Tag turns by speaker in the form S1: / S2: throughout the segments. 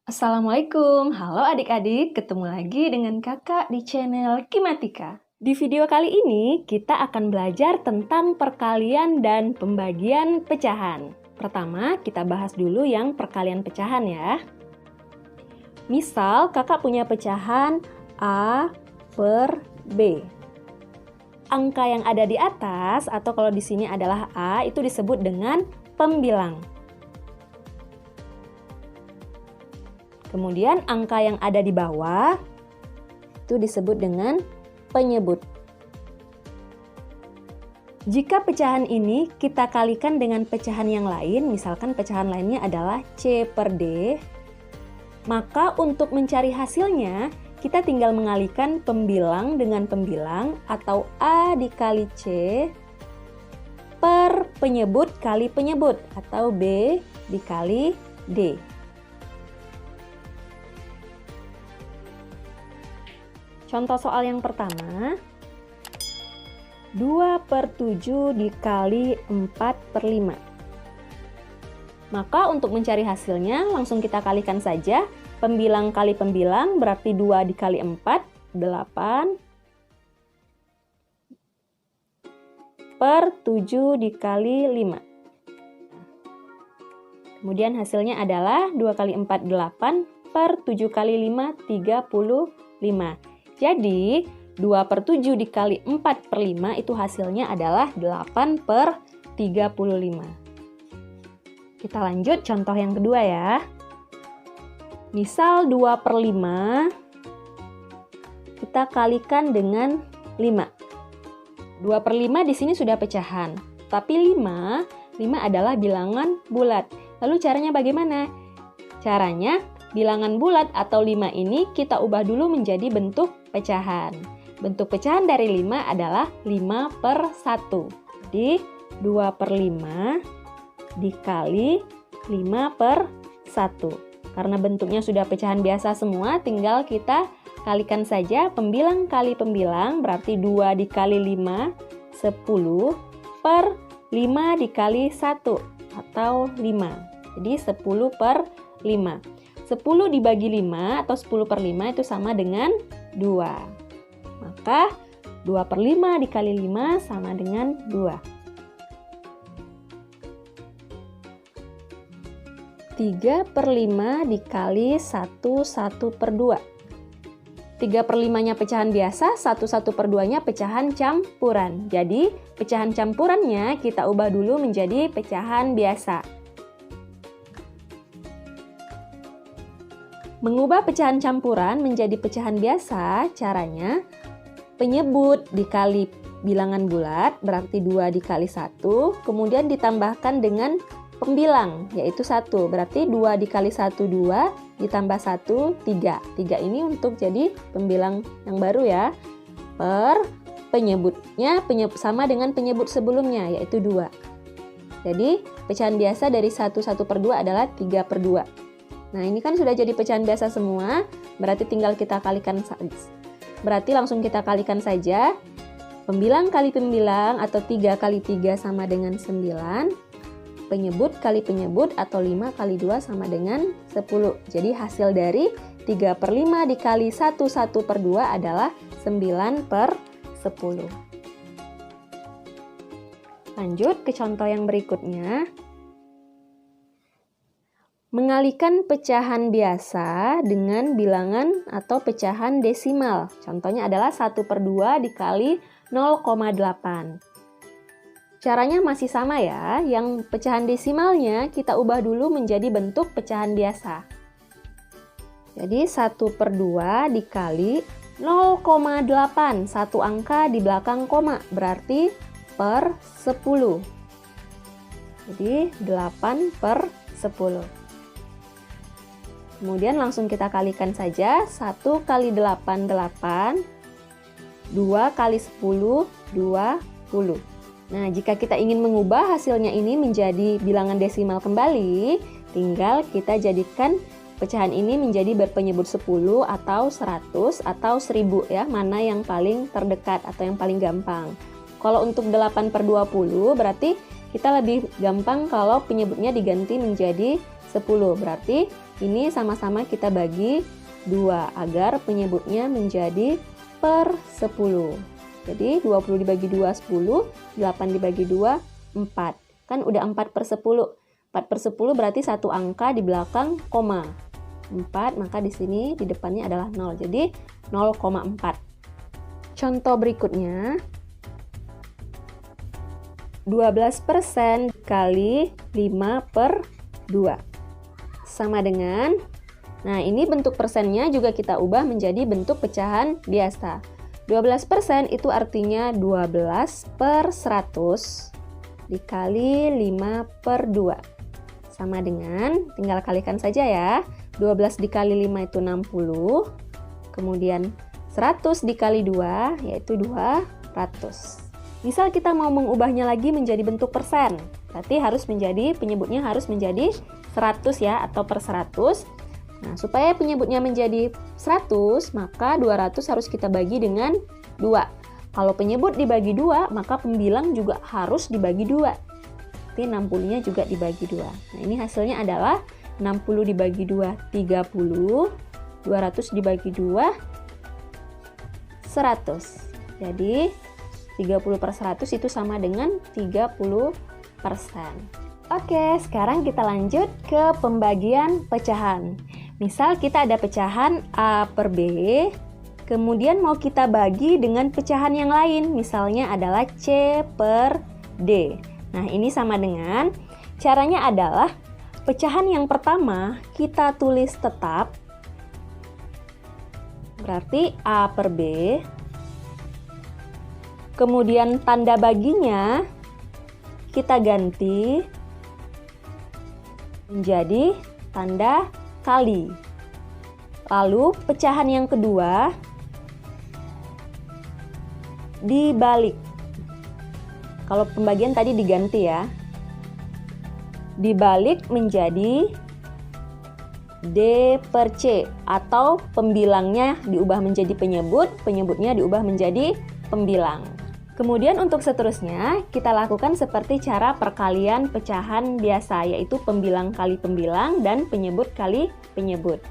S1: Assalamualaikum, halo adik-adik, ketemu lagi dengan kakak di channel Kimatika. Di video kali ini, kita akan belajar tentang perkalian dan pembagian pecahan. Pertama, kita bahas dulu yang perkalian pecahan ya. Misal, kakak punya pecahan A per B. Angka yang ada di atas, atau kalau di sini adalah A, itu disebut dengan pembilang. Kemudian angka yang ada di bawah itu disebut dengan penyebut. Jika pecahan ini kita kalikan dengan pecahan yang lain, misalkan pecahan lainnya adalah C per D, maka untuk mencari hasilnya kita tinggal mengalikan pembilang dengan pembilang atau A dikali C per penyebut kali penyebut atau B dikali D. Contoh soal yang pertama, 2 per 7 dikali 4 per 5. Maka untuk mencari hasilnya, langsung kita kalikan saja. Pembilang kali pembilang berarti 2 dikali 4, 8. Per 7 dikali 5. Kemudian hasilnya adalah 2 kali 4, 8. Per 7 kali 5, 35. Jadi, 2 per 7 dikali 4 per 5 itu hasilnya adalah 8 per 35. Kita lanjut contoh yang kedua ya. Misal 2 per 5, kita kalikan dengan 5. 2 per 5 di sini sudah pecahan. Tapi 5 adalah bilangan bulat. Lalu caranya bagaimana? Caranya, bilangan bulat atau 5 ini kita ubah dulu menjadi bentuk pecahan. Bentuk pecahan dari 5 adalah 5 per 1. Jadi 2 per 5 dikali 5 per 1. Karena bentuknya sudah pecahan biasa semua, tinggal kita kalikan saja pembilang kali pembilang, berarti 2 dikali 5, 10 per 5 dikali 1 atau 5. Jadi 10 per 5. 10 dibagi 5 atau 10 per 5 itu sama dengan 2. Maka 2 per 5 dikali 5 sama dengan 2. 3 per 5 dikali 1 per 2. 3 per 5-nya pecahan biasa, 1 per 2-nya pecahan campuran. Jadi pecahan campurannya kita ubah dulu menjadi pecahan biasa. Mengubah pecahan campuran menjadi pecahan biasa, caranya penyebut dikali bilangan bulat, berarti 2 dikali 1, kemudian ditambahkan dengan pembilang, yaitu 1. Berarti 2 dikali 1, 2, ditambah 1, 3. 3 ini untuk jadi pembilang yang baru ya. Per penyebutnya sama dengan penyebut sebelumnya, yaitu 2. Jadi pecahan biasa dari 1 per 2 adalah 3 per 2. Nah, ini kan sudah jadi pecahan biasa semua, berarti tinggal kita kalikan saja. Berarti langsung kita kalikan saja. Pembilang kali pembilang atau 3 kali 3 sama dengan 9. Penyebut kali penyebut atau 5 kali 2 sama dengan 10. Jadi hasil dari 3 per 5 dikali 1 per 2 adalah 9 per 10. Lanjut ke contoh yang berikutnya. Mengalihkan pecahan biasa dengan bilangan atau pecahan desimal. Contohnya adalah 1 per 2 dikali 0,8. Caranya masih sama ya. Yang pecahan desimalnya kita ubah dulu menjadi bentuk pecahan biasa. Jadi 1 per 2 dikali 0,8. Satu angka di belakang koma, berarti per 10. Jadi 8 per 10. Kemudian langsung kita kalikan saja. 1 kali 8, 8. 2 kali 10, 20. Nah, jika kita ingin mengubah hasilnya ini menjadi bilangan desimal kembali, tinggal kita jadikan pecahan ini menjadi berpenyebut 10 atau 100 atau 1000 ya. Mana yang paling terdekat atau yang paling gampang. Kalau untuk 8 per 20 berarti kita lebih gampang kalau penyebutnya diganti menjadi 10. Berarti ini sama-sama kita bagi 2 agar penyebutnya menjadi per 10. Jadi 20 dibagi 2, 10, 8 dibagi 2, 4. Kan udah 4 per 10. 4 per 10 berarti satu angka di belakang koma. 4, maka di sini di depannya adalah 0. Jadi 0,4. Contoh berikutnya, 12% kali 5 per 2. Sama dengan, nah ini bentuk persennya juga kita ubah menjadi bentuk pecahan biasa. 12% itu artinya 12 per 100 dikali 5 per 2. Sama dengan, tinggal kalikan saja ya. 12 dikali 5 itu 60. Kemudian 100 dikali 2 yaitu 200. Misal kita mau mengubahnya lagi menjadi bentuk persen. Berarti penyebutnya harus menjadi 100 ya, atau per 100. Nah, supaya penyebutnya menjadi 100, maka 200 harus kita bagi dengan 2. Kalau penyebut dibagi 2, maka pembilang juga harus dibagi 2. Berarti 60-nya juga dibagi 2. Nah, ini hasilnya adalah 60 dibagi 2, 30. 200 dibagi 2, 100. Jadi, 30 per 100 itu sama dengan 30%. Oke, sekarang kita lanjut ke pembagian pecahan. Misal kita ada pecahan A per B, kemudian mau kita bagi dengan pecahan yang lain, misalnya adalah C per D. Nah, ini sama dengan, caranya adalah pecahan yang pertama kita tulis tetap, berarti A per B. Kemudian tanda baginya kita ganti menjadi tanda kali. Lalu pecahan yang kedua dibalik. Kalau pembagian tadi diganti ya. Dibalik menjadi D per C, atau pembilangnya diubah menjadi penyebut, penyebutnya diubah menjadi pembilang. Kemudian untuk seterusnya, kita lakukan seperti cara perkalian pecahan biasa, yaitu pembilang kali pembilang dan penyebut kali penyebut.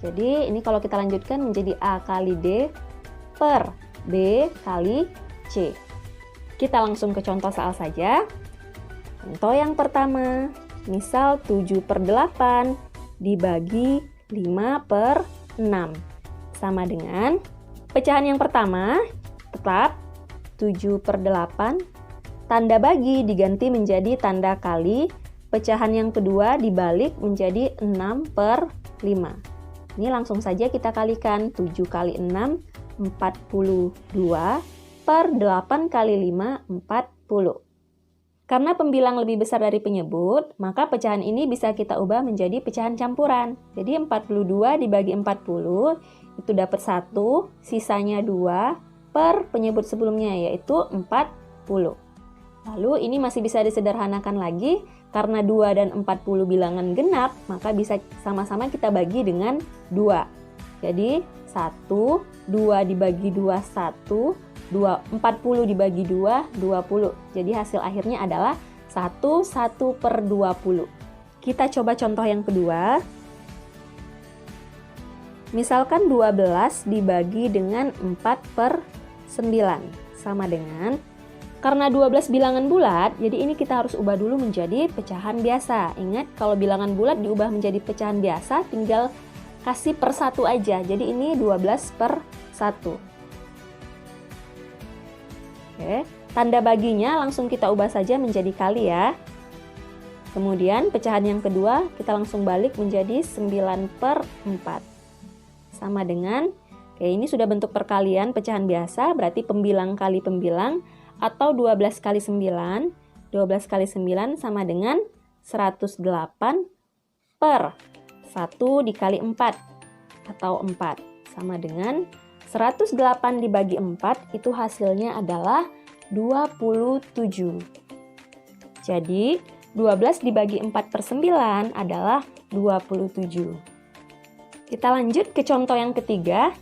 S1: Jadi ini kalau kita lanjutkan menjadi A kali D per B kali C. Kita langsung ke contoh soal saja. Contoh yang pertama, misal 7 per 8 dibagi 5 per 6. Sama dengan pecahan yang pertama, tetap 7 per 8, tanda bagi diganti menjadi tanda kali, pecahan yang kedua dibalik menjadi 6 per 5. Ini langsung saja kita kalikan, 7 kali 6, 42, per 8 kali 5, 40. Karena pembilang lebih besar dari penyebut, maka pecahan ini bisa kita ubah menjadi pecahan campuran. Jadi 42 dibagi 40, itu dapat 1, sisanya 2, per penyebut sebelumnya, yaitu 40. Lalu ini masih bisa disederhanakan lagi, karena 2 dan 40 bilangan genap, maka bisa sama-sama kita bagi dengan 2. Jadi 1, 2 dibagi 2, 1, 40 dibagi 2, 20. Jadi hasil akhirnya adalah 1 per 20. Kita coba contoh yang kedua. Misalkan 12 dibagi dengan 4 per 9. Sama dengan, karena 12 bilangan bulat, jadi ini kita harus ubah dulu menjadi pecahan biasa. Ingat, kalau bilangan bulat diubah menjadi pecahan biasa, tinggal kasih per 1 aja. Jadi ini 12 per 1. Oke, tanda baginya langsung kita ubah saja menjadi kali ya. Kemudian pecahan yang kedua kita langsung balik menjadi 9 per 4. Sama dengan, oke, ini sudah bentuk perkalian pecahan biasa, berarti pembilang kali pembilang, atau 12 kali 9. 12 kali 9 sama dengan 108 per 1 dikali 4, atau 4. Sama dengan 108 dibagi 4, itu hasilnya adalah 27. Jadi 12 dibagi 4 per 9 adalah 27. Kita lanjut ke contoh yang ketiga.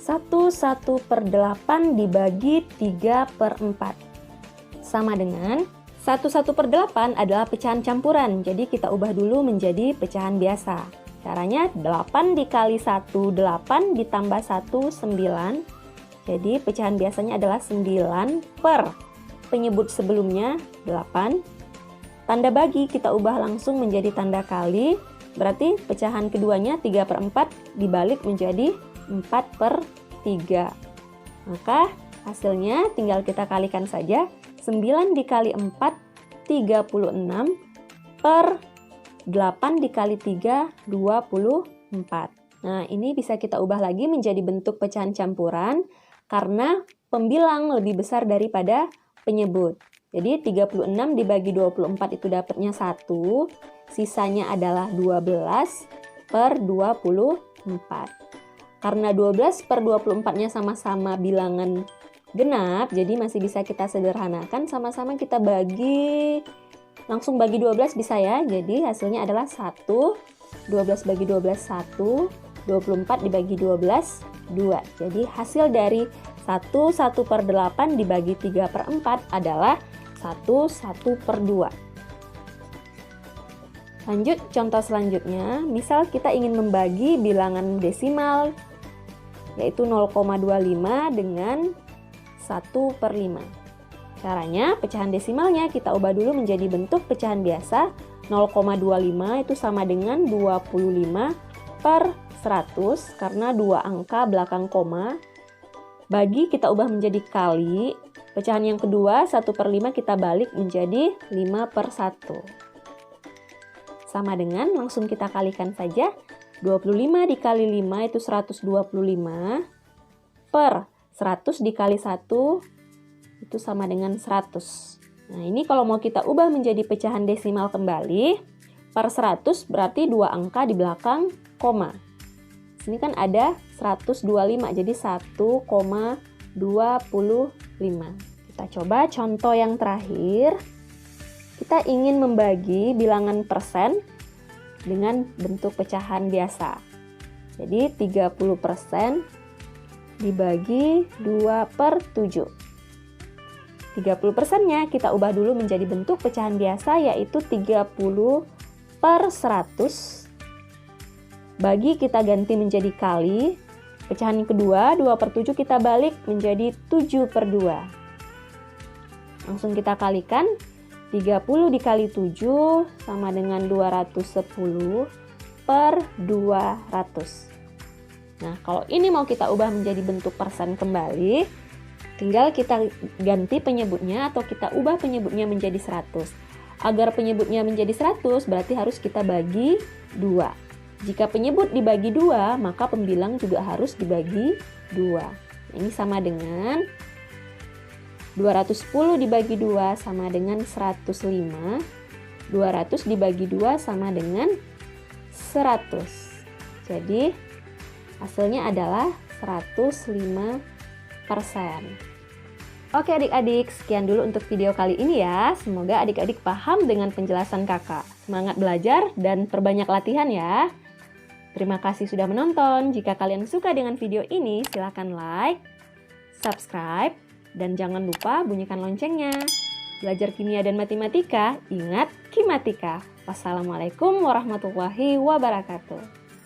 S1: Satu per 8 dibagi 3 per 4. sama dengan 1/8 adalah pecahan campuran, jadi kita ubah dulu menjadi pecahan biasa. Caranya 8 dikali 1, 8 ditambah 1, 9. Jadi pecahan biasanya adalah 9 per penyebut sebelumnya 8. Tanda bagi kita ubah langsung menjadi tanda kali, berarti pecahan keduanya 3/4 dibalik menjadi 4/3. Maka hasilnya tinggal kita kalikan saja. 9 dikali 4, 36, per 8 dikali 3, 24. Nah, ini bisa kita ubah lagi menjadi bentuk pecahan campuran karena pembilang lebih besar daripada penyebut. Jadi 36 dibagi 24 itu dapatnya 1, sisanya adalah 12 per 24. Karena 12 per 24-nya sama-sama bilangan genap, jadi masih bisa kita sederhanakan, sama-sama kita bagi, langsung bagi 12 bisa ya. Jadi hasilnya adalah 1, 12 bagi 12, 1, 24 dibagi 12, 2. Jadi hasil dari 1/8 dibagi 3/4 adalah 1/2. Lanjut contoh selanjutnya, misal kita ingin membagi bilangan desimal, yaitu 0,25 dengan 1/5. Caranya, pecahan desimalnya kita ubah dulu menjadi bentuk pecahan biasa. 0,25 itu sama dengan 25/100 karena 2 angka belakang koma. Bagi kita ubah menjadi kali. Pecahan yang kedua 1/5 kita balik menjadi 5/1. Sama dengan, langsung kita kalikan saja. 25 dikali 5 itu 125 per 100 dikali 1 itu sama dengan 100. Nah, ini kalau mau kita ubah menjadi pecahan desimal kembali, per 100 berarti 2 angka di belakang koma. Sini kan ada 125, jadi 1,25. Kita coba contoh yang terakhir. Kita ingin membagi bilangan persen dengan bentuk pecahan biasa. Jadi 30% dibagi 2/7. 30%-nya kita ubah dulu menjadi bentuk pecahan biasa, yaitu 30/100. Bagi kita ganti menjadi kali. Pecahan yang kedua 2/7 kita balik menjadi 7/2. Langsung kita kalikan. 30 dikali 7 sama dengan 210 per 200. Nah, kalau ini mau kita ubah menjadi bentuk persen kembali, tinggal kita ganti penyebutnya atau kita ubah penyebutnya menjadi 100. Agar penyebutnya menjadi 100, berarti harus kita bagi 2. Jika penyebut dibagi 2, maka pembilang juga harus dibagi 2. Ini sama dengan 210 dibagi 2 sama dengan 105. 200 dibagi 2 sama dengan 100. Jadi hasilnya adalah 105%. Oke adik-adik, sekian dulu untuk video kali ini ya. Semoga adik-adik paham dengan penjelasan kakak. Semangat belajar dan perbanyak latihan ya. Terima kasih sudah menonton. Jika kalian suka dengan video ini, silahkan like, subscribe, dan jangan lupa bunyikan loncengnya. Belajar kimia dan matematika, ingat Kimatika. Wassalamualaikum warahmatullahi wabarakatuh.